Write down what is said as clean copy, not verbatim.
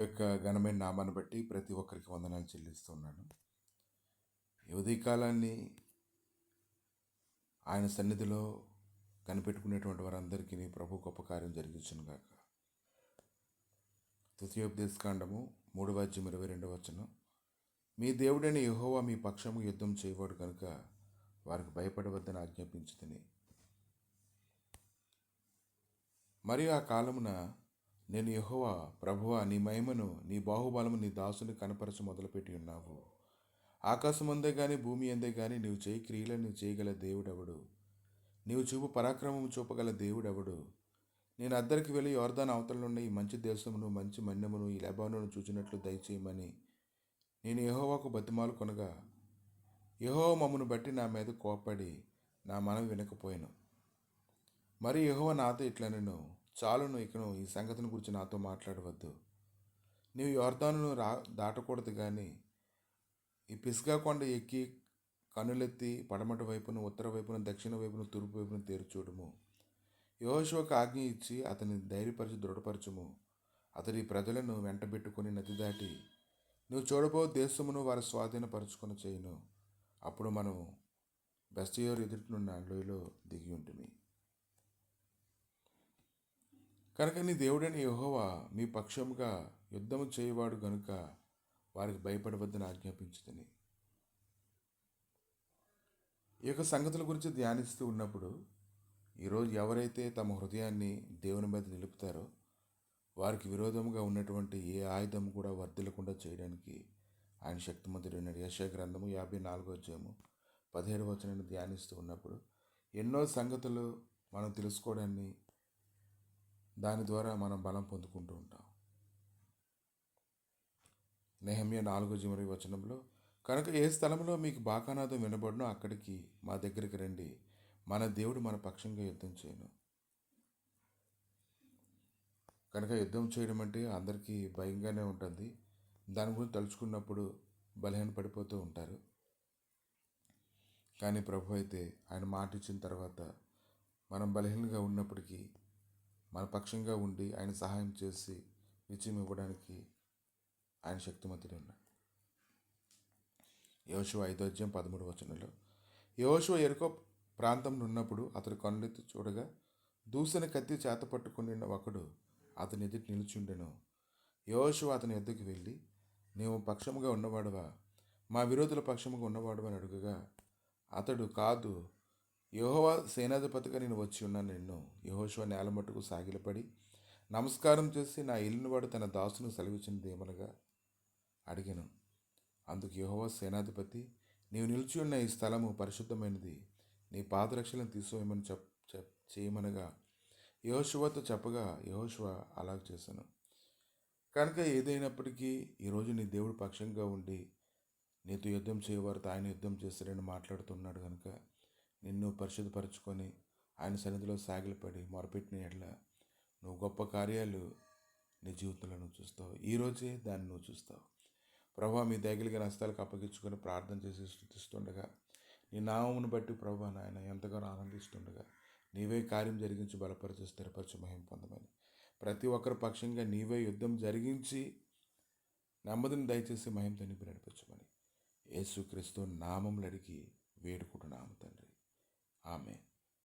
యొక్క ఘనమైన నామాన్ని బట్టి ప్రతి ఒక్కరికి వందనాలు చెల్లిస్తున్నాను. ఈ ఉదయకాలాన్ని ఆయన సన్నిధిలో కనిపెట్టుకునేటువంటి వారందరికీ ప్రభు గొప్ప కార్యం జరిగించును గాక. ద్వితీయోపదేశకాండము 3:22 మీ దేవుడైన యెహోవా మీ పక్షము యుద్ధం చేయవాడు కనుక వారికి భయపడవద్దని ఆజ్ఞాపించుతిని. మరియు ఆ కాలమున నేను యెహోవా ప్రభువా, నీ మహిమను నీ బాహుబలము నీ దాసుని కనపరచ మొదలుపెట్టి ఉన్నావు. ఆకాశమందే గాని భూమి అందే గాని నీవు చేయి క్రియలను చేయగల దేవుడెవడు? నీవు చూపు పరాక్రమము చూపగల దేవుడెవడు? నేను అద్దరికి వెళ్ళి యోర్దాను అవతలనున్న ఈ మంచి దేశమును మంచి మన్యమును ఈ లెబానోను చూచినట్లు దయచేయమని నేను యెహోవాకు బతిమాలు కొనగా యెహోవా మమ్మను బట్టి నా మీద కోపడి నా మనవి వినకపోయాను. మరి యెహోవా నాతో ఇట్లనెను, చాలును, ఇకను ఈ సంగతిని గురించి నాతో మాట్లాడవద్దు. నీవు యోర్దానును దాటకూడదు కానీ ఈ పిస్గా కొండ ఎక్కి కన్నులెత్తి పడమటి వైపును ఉత్తర వైపును దక్షిణ వైపును తూర్పు వైపును తేరుచూడుము. యెహోషువకు ఆజ్ఞ ఇచ్చి అతని ధైర్యపరిచి దృఢపరచుము. అతడి ప్రజలను వెంటబెట్టుకుని నది దాటి నువ్వు చూడబో దేశమును వారి స్వాధీనపరుచుకొని చేయును. అప్పుడు మనము బెస్తయోరు ఎదుటినున్న లోయలో దిగి ఉంటుంది. కనుక నీ దేవుడైన యెహోవా మీ పక్షముగా యుద్ధము చేయవాడు గనుక వారికి భయపడవద్దని ఆజ్ఞాపించుతిని. ఈ యొక్క సంగతుల గురించి ధ్యానిస్తూ ఉన్నప్పుడు ఈరోజు ఎవరైతే తమ హృదయాన్ని దేవుని మీద నిలుపుతారో వారికి విరోధముగా ఉన్నటువంటి ఏ ఆయుధం కూడా వర్ధిల్లకుండా చేయడానికి ఆయన శక్తిమంతుడైన యెషయా గ్రంథము 54:17 ధ్యానిస్తూ ఉన్నప్పుడు ఎన్నో సంగతులు మనం తెలుసుకోవడాన్ని దాని ద్వారా మనం బలం పొందుకుంటూ ఉంటాం. నెహెమ్యా 4:20 కనుక ఏ స్థలంలో మీకు బాకానాదం వినబడునో అక్కడికి మా దగ్గరికి రండి, మన దేవుడు మన పక్షంగా యుద్ధం చేయను. కనుక యుద్ధం చేయడం అంటే అందరికీ భయంగానే ఉంటుంది. దాని గురించి తలుచుకున్నప్పుడు బలహీన పడిపోతూ ఉంటారు. కానీ ప్రభు అయితే ఆయన మాట ఇచ్చిన తర్వాత మనం బలహీనంగా ఉన్నప్పటికీ మన పక్షంగా ఉండి ఆయన సహాయం చేసి విజయం ఇవ్వడానికి ఆయన శక్తిమంతుడు ఉన్నాడు. యెహోషువ 5:13 యెహోషువ యెరికో ప్రాంతంలో ఉన్నప్పుడు అతడు కన్నులెత్తి చూడగా దూసిన కత్తి చేత పట్టుకుని ఒకడు అతని ఎదుటి నిలుచుండెను. యెహోషువ అతని ఎద్దుకు వెళ్ళి, నీవు పక్షముగా ఉన్నవాడువా, మా విరోధుల పక్షముగా ఉన్నవాడు అని అడుగగా అతడు, కాదు, యెహోవా సేనాధిపతిగా నేను వచ్చి ఉన్నాను నిన్ను. యెహోషువ నేల మట్టుకు సాగిలపడి నమస్కారం చేసి నా ఇల్లునివాడు తన దాసును సెలవిచ్చినది ఏమనగా అడిగాను. అందుకు యెహోవా సేనాధిపతి, నీవు నిలిచి ఉన్న ఈ స్థలము పరిశుద్ధమైనది, నీ పాదరక్షలను తీసివేయమని చేయమనగా యెహోషువతో చెప్పగా యెహోషువ అలాగ చేశాను. కనుక ఏదైనప్పటికీ ఈరోజు నీ దేవుడు పక్షంగా ఉండి నీతో యుద్ధం చేయవారితో ఆయన యుద్ధం చేస్తాడని మాట్లాడుతున్నాడు. కనుక నిన్ను పరిశుద్ధపరచుకొని ఆయన సన్నిధిలో సాగిలపడి మొరపెట్టిన ఎడల నువ్వు గొప్ప కార్యాలు నీ జీవితంలో నువ్వు చూస్తావు. ఈరోజే దాన్ని నువ్వు చూస్తావు. ప్రభువా, మీ దయగలిగిన హస్తాలకు అప్పగించుకొని ప్రార్థన చేసి స్తుతిస్తుండగా నీ నామమును బట్టి ప్రభువా నాయన ఎంతగానో ఆనందిస్తుండగా నీవే కార్యం జరిగించి బలపరిచి స్థిరపరచు మహిమ పొందమని ప్రతి ఒక్కరి పక్షంగా నీవే యుద్ధం జరిగించి నెమ్మదిని దయచేసి మహిమతో నింపి నడిపించమని యేసుక్రీస్తు నామములు అడిగి వేడుకుంటున్నాము తండ్రి. ఆమేన్.